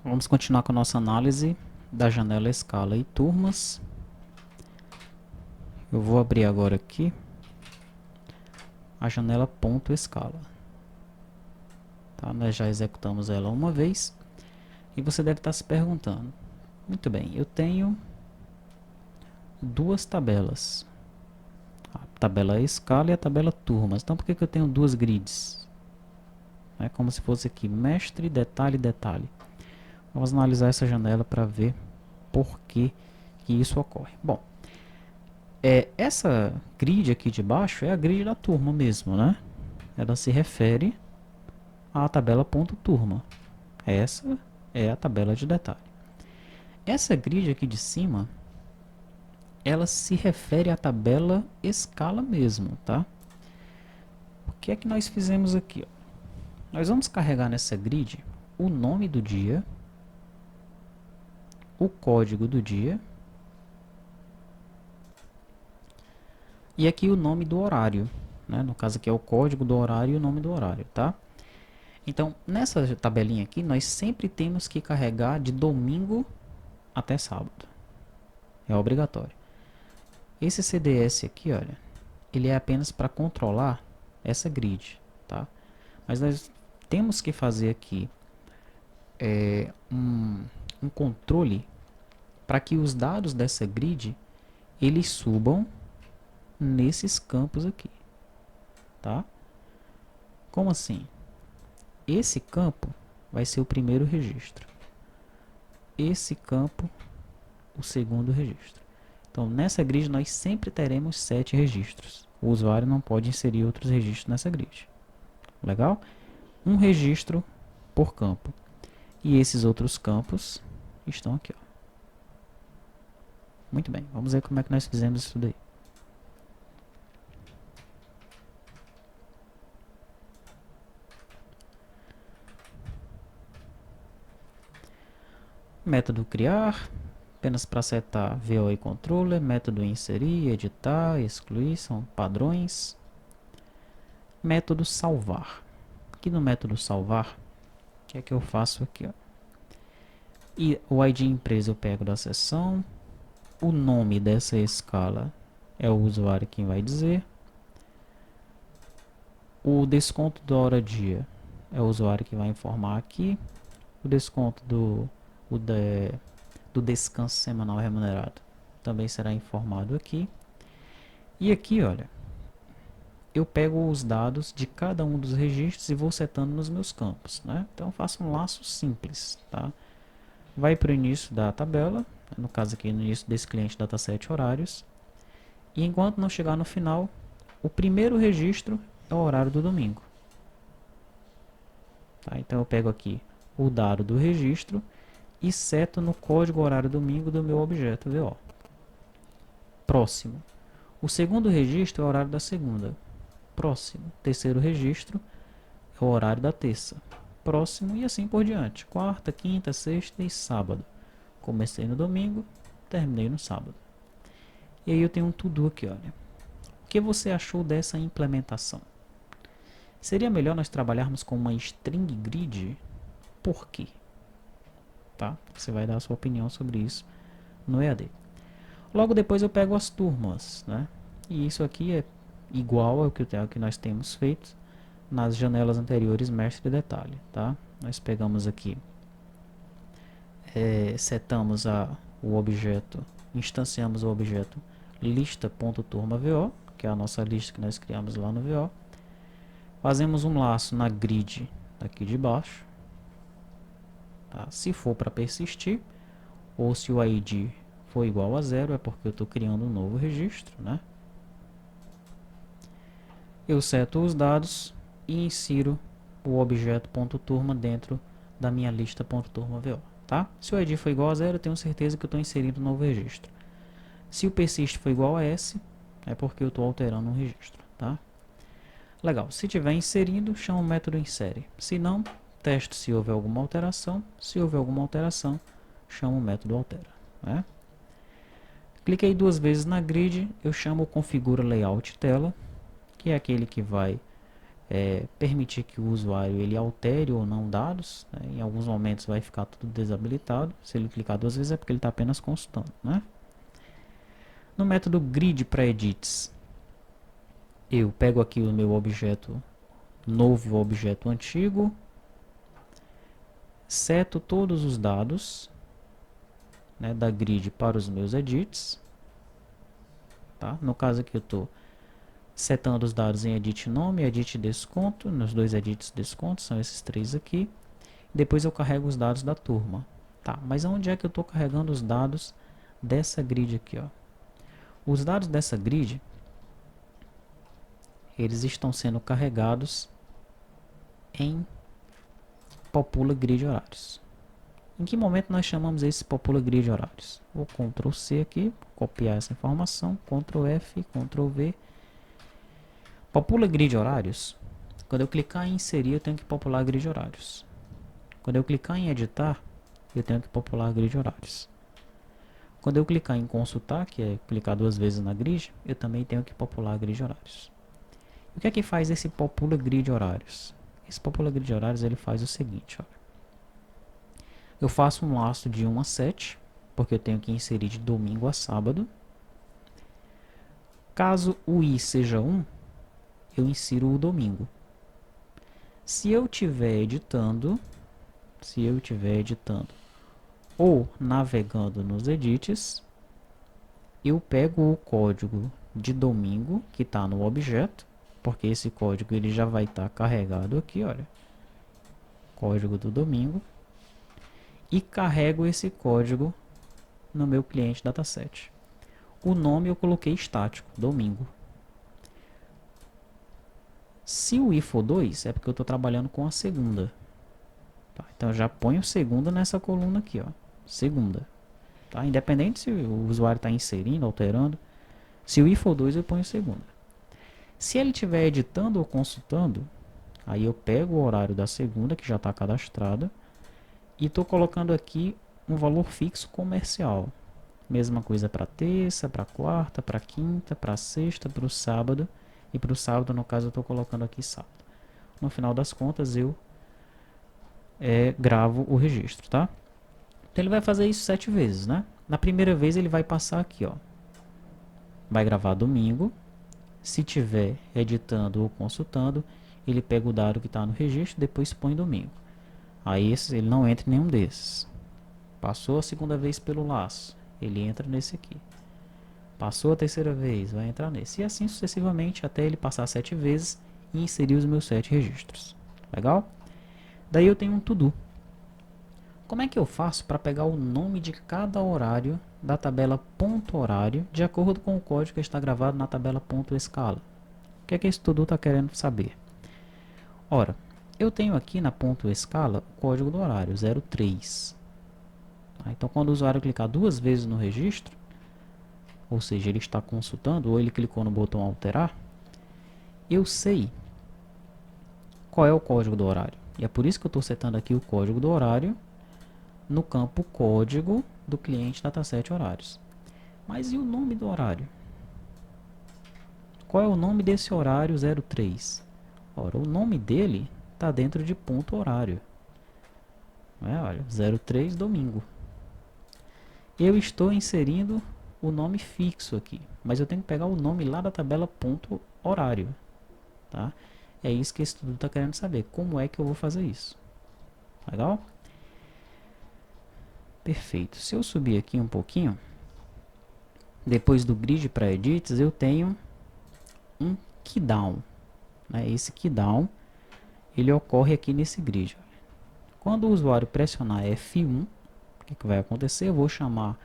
Vamos continuar com a nossa análise da janela escala e turmas. Eu vou abrir agora aqui a janela ponto escala. Tá? Nós já executamos ela uma vez e você deve estar se perguntando: muito bem, eu tenho duas tabelas, a tabela escala e a tabela turmas. Então por que eu tenho duas grids? É como se fosse aqui mestre, detalhe, detalhe. Vamos analisar essa janela para ver por que isso ocorre. Bom, essa grid aqui de baixo é a grid da turma mesmo, né? Ela se refere à tabela ponto turma. Essa é a tabela de detalhe. Essa grid aqui de cima, ela se refere à tabela escala mesmo, tá? O que é que nós fizemos aqui? Ó? Nós vamos carregar nessa grid o nome do dia, o código do dia e aqui o nome do horário, né? No caso aqui é o código do horário e o nome do horário, tá? Então, nessa tabelinha aqui, nós sempre temos que carregar de domingo até sábado. É obrigatório. Esse CDS aqui, olha, ele é apenas para controlar essa grid, tá? Mas nós temos que fazer aqui um controle para que os dados dessa grid eles subam nesses campos aqui, tá? Como assim? Esse campo vai ser o primeiro registro. Esse campo, o segundo registro. Então, nessa grid nós sempre teremos 7 registros. O usuário não pode inserir outros registros nessa grid. Legal? Um registro por campo. E esses outros campos estão aqui. Ó. Muito bem, vamos ver como é que nós fizemos isso daí. Método criar, apenas para setar VO e controller. Método inserir, editar, excluir, são padrões. Método salvar. Aqui no método salvar, o que é que eu faço aqui? Ó? E o ID empresa eu pego da seção. O nome dessa escala é o usuário quem vai dizer. O desconto da hora dia é o usuário que vai informar aqui. O desconto do descanso semanal remunerado também será informado aqui. E aqui, olha, eu pego os dados de cada um dos registros e vou setando nos meus campos, né? Então eu faço um laço simples, tá? Vai para o início da tabela, no caso aqui no início desse cliente dataset horários, e enquanto não chegar no final, o primeiro registro é o horário do domingo. Tá? Então eu pego aqui o dado do registro e seto no código horário domingo do meu objeto VO. Próximo. O segundo registro é o horário da segunda. Próximo. Terceiro registro é o horário da terça. Próximo e assim por diante. Quarta, quinta, sexta e sábado. Comecei no domingo, terminei no sábado. E aí eu tenho um to-do aqui, olha. O que você achou dessa implementação? Seria melhor nós trabalharmos com uma string grid? Por quê? Tá? Você vai dar a sua opinião sobre isso no EAD. Logo depois eu pego as turmas, né? E isso aqui é igual ao que nós temos feito nas janelas anteriores, mestre e detalhe, tá? Nós pegamos aqui, setamos o objeto, instanciamos o objeto lista.turma.vo, que é a nossa lista que nós criamos lá no VO. Fazemos um laço na grid aqui de baixo, tá? Se for para persistir, ou se o ID for igual a 0, é porque eu estou criando um novo registro, né? Eu seto os dados e insiro o objeto.turma dentro da minha lista.turma.vo, tá? Se o ID for igual a 0, eu tenho certeza que eu estou inserindo um novo registro. Se o persist for igual a S, é porque eu estou alterando um registro, tá? Legal, se tiver inserindo, chama o método insere. Se não, testo se houver alguma alteração. Se houver alguma alteração, chama o método altera, né? Cliquei duas vezes na grid, eu chamo o configura layout tela, que é aquele que vai permitir que o usuário ele altere ou não dados, né? Em alguns momentos vai ficar tudo desabilitado. Se ele clicar duas vezes é porque ele está apenas consultando, né? No método grid para edits, eu pego aqui o meu objeto novo e o objeto antigo, seto todos os dados, né, da grid para os meus edits, tá? No caso aqui eu estou setando os dados em edit nome e edit desconto. Nos dois edits desconto são esses três aqui. Depois eu carrego os dados da turma, tá? Mas onde é que eu estou carregando os dados dessa grid aqui, ó? Os dados dessa grid, eles estão sendo carregados em popula grid horários. Em que momento nós chamamos esse popula grid horários? Vou Ctrl C aqui, copiar essa informação, Ctrl F, Ctrl V. Popula grid horários. Quando eu clicar em inserir, eu tenho que popular grid horários. Quando eu clicar em editar, eu tenho que popular grid horários. Quando eu clicar em consultar, que é clicar duas vezes na grid, eu também tenho que popular grid horários. O que é que faz esse popula grid horários? Esse popula grid horários ele faz o seguinte, ó. Eu faço um laço de 1 a 7, porque eu tenho que inserir de domingo a sábado. Caso o i seja 1, eu insiro o domingo. Se eu estiver editando ou navegando nos edits, eu pego o código de domingo que está no objeto, porque esse código ele já vai estar carregado aqui, olha, código do domingo, e carrego esse código no meu cliente dataset. O nome eu coloquei estático, domingo. Se o i for 2, é porque eu estou trabalhando com a segunda. Tá, então eu já ponho segunda nessa coluna aqui, ó, segunda. Tá? Independente se o usuário está inserindo, alterando. Se o i for 2, eu ponho segunda. Se ele estiver editando ou consultando, aí eu pego o horário da segunda, que já está cadastrado, e estou colocando aqui um valor fixo comercial. Mesma coisa para terça, para quarta, para quinta, para sexta, para o sábado. E para o sábado, no caso, eu estou colocando aqui sábado. No final das contas, eu gravo o registro, tá? Então ele vai fazer isso 7 vezes, né? Na primeira vez ele vai passar aqui, ó. Vai gravar domingo. Se tiver editando ou consultando, ele pega o dado que está no registro, depois põe domingo. Aí ele não entra em nenhum desses. Passou a segunda vez pelo laço, ele entra nesse aqui. Passou a terceira vez, vai entrar nesse. E assim sucessivamente até ele passar 7 vezes e inserir os meus 7 registros. Legal? Daí eu tenho um to-do. Como é que eu faço para pegar o nome de cada horário da tabela ponto horário de acordo com o código que está gravado na tabela ponto escala? O que é que esse to-do está querendo saber? Ora, eu tenho aqui na ponto escala o código do horário 03. Então quando o usuário clicar duas vezes no registro, ou seja, ele está consultando ou ele clicou no botão alterar, eu sei qual é o código do horário. E é por isso que eu estou setando aqui o código do horário no campo código do cliente dataset horários. Mas e o nome do horário? Qual é o nome desse horário 03? Ora, o nome dele está dentro de ponto horário. Olha, 03 domingo. Eu estou inserindo o nome fixo aqui, mas eu tenho que pegar o nome lá da tabela ponto horário. Tá? É isso que esse estudo está querendo saber. Como é que eu vou fazer isso? Legal? Perfeito. Se eu subir aqui um pouquinho, depois do grid para edits, eu tenho um keydown. Esse keydown ele ocorre aqui nesse grid. Quando o usuário pressionar F1, o que vai acontecer? Eu vou chamar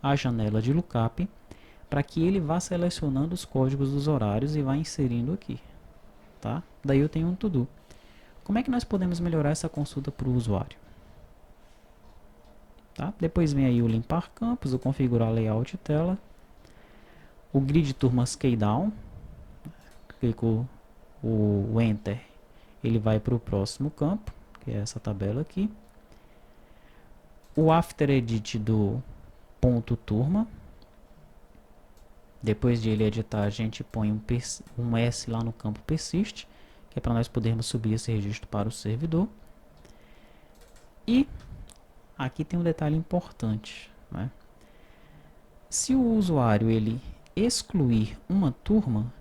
a janela de lookup para que ele vá selecionando os códigos dos horários e vá inserindo aqui. Tá? Daí eu tenho um to-do. Como é que nós podemos melhorar essa consulta para o usuário? Tá? Depois vem aí o limpar campos, o configurar layout tela, o grid turmas keydown, clico o Enter, ele vai para o próximo campo, que é essa tabela aqui. O after edit do ponto turma. Depois de ele editar, a gente põe um S lá no campo persist, que é para nós podermos subir esse registro para o servidor. E aqui tem um detalhe importante, né? Se o usuário ele excluir uma turma,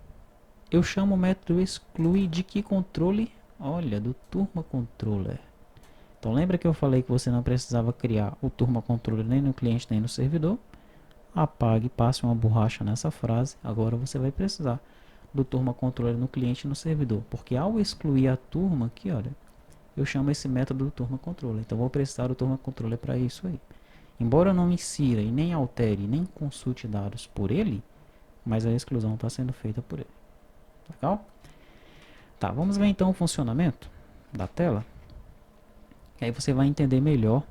eu chamo o método exclui de que controle? Olha, do turma controller. Então lembra que eu falei que você não precisava criar o turma controller nem no cliente nem no servidor? Apague, passe uma borracha nessa frase. Agora você vai precisar do turma controller no cliente e no servidor, porque ao excluir a turma aqui, olha, eu chamo esse método do turma controller. Então vou precisar do turma controller para isso aí. Embora eu não insira e nem altere, nem consulte dados por ele, mas a exclusão está sendo feita por ele. Legal? Tá, vamos ver então o funcionamento da tela. E aí você vai entender melhor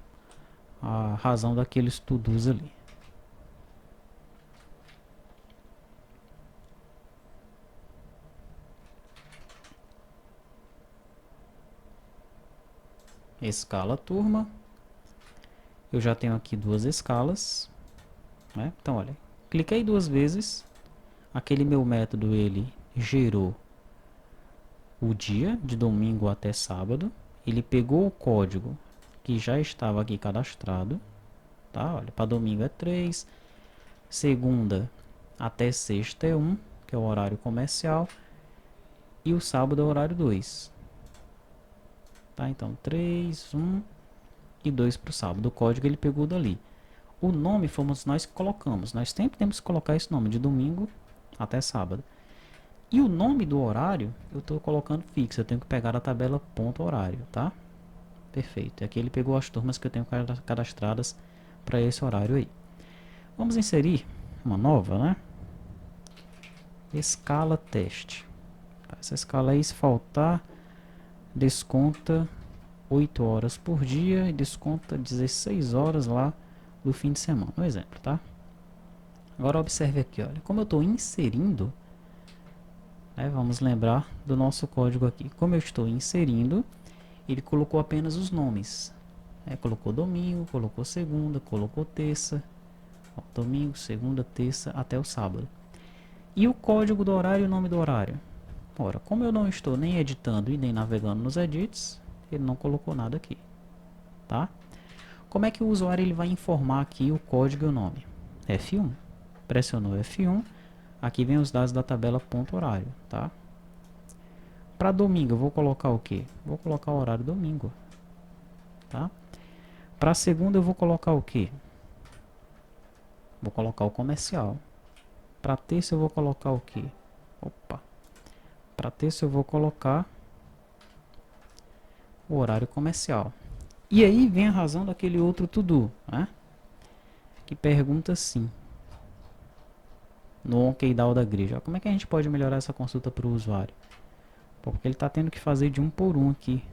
a razão daqueles to-dos ali. Escala turma. Eu já tenho aqui duas escalas, né? Então, olha, cliquei duas vezes. Aquele meu método, ele gerou o dia de domingo até sábado. Ele pegou o código que já estava aqui cadastrado, tá? Olha, para domingo é 3, segunda até sexta é 1, que é o horário comercial, e o sábado é o horário 2. Tá? Então 3, 1 e 2 para o sábado. O código ele pegou dali. O nome fomos nós que colocamos. Nós sempre temos que colocar esse nome de domingo até sábado. E o nome do horário eu estou colocando fixo. Eu tenho que pegar a tabela ponto horário, tá? Perfeito. Aqui ele pegou as turmas que eu tenho cadastradas para esse horário aí. Vamos inserir uma nova, né? Escala teste. Essa escala aí, se faltar, desconta 8 horas por dia e desconta 16 horas lá do fim de semana. Um exemplo, tá? Agora observe aqui, olha. Como eu estou inserindo, né, vamos lembrar do nosso código aqui. Como eu estou inserindo, ele colocou apenas os nomes. Colocou domingo, colocou segunda, colocou terça. Ó, domingo, segunda, terça, até o sábado. E o código do horário e o nome do horário? Ora, como eu não estou nem editando e nem navegando nos edits, ele não colocou nada aqui, tá? Como é que o usuário ele vai informar aqui o código e o nome? F1. Pressionou F1. Aqui vem os dados da tabela ponto horário, tá? Para domingo eu vou colocar o quê? Vou colocar o horário domingo, tá? Para segunda eu vou colocar o quê? Vou colocar o comercial. Para terça eu vou colocar o quê? Opa. Para terça eu vou colocar o horário comercial. E aí vem a razão daquele outro to-do, né? Que pergunta assim, no OnKeyDAO da Grid, como é que a gente pode melhorar essa consulta para o usuário? Porque ele está tendo que fazer de um por um aqui,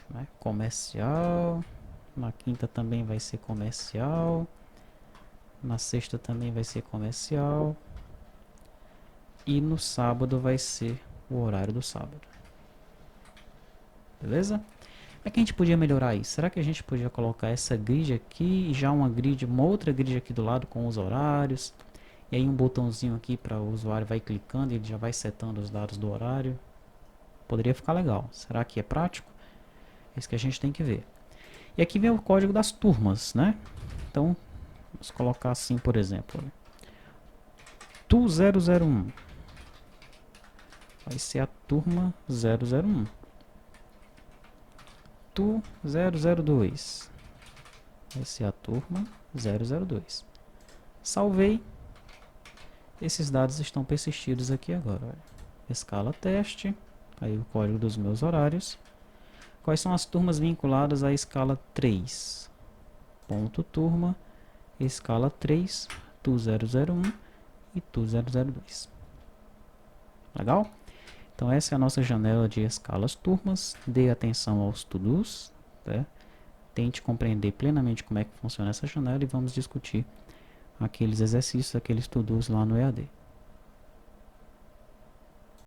né? Comercial, na quinta também vai ser comercial, na sexta também vai ser comercial, e no sábado vai ser o horário do sábado. Beleza? Como é que a gente podia melhorar isso? Será que a gente podia colocar essa grid aqui e já uma outra grid aqui do lado com os horários? E aí um botãozinho aqui para o usuário vai clicando e ele já vai setando os dados do horário. Poderia ficar legal. Será que é prático? É isso que a gente tem que ver. E aqui vem o código das turmas, né? Então, vamos colocar assim, por exemplo. Tu001 vai ser a turma 001. Tu002 vai ser a turma 002. Salvei. Esses dados estão persistidos aqui agora. Escala teste. Aí o código dos meus horários. Quais são as turmas vinculadas à escala 3? Ponto turma, escala 3, Tu001 e Tu002. Legal? Então essa é a nossa janela de escalas turmas. Dê atenção aos to-dos, né? Tente compreender plenamente como é que funciona essa janela e vamos discutir aqueles exercícios, aqueles to-dos lá no EAD.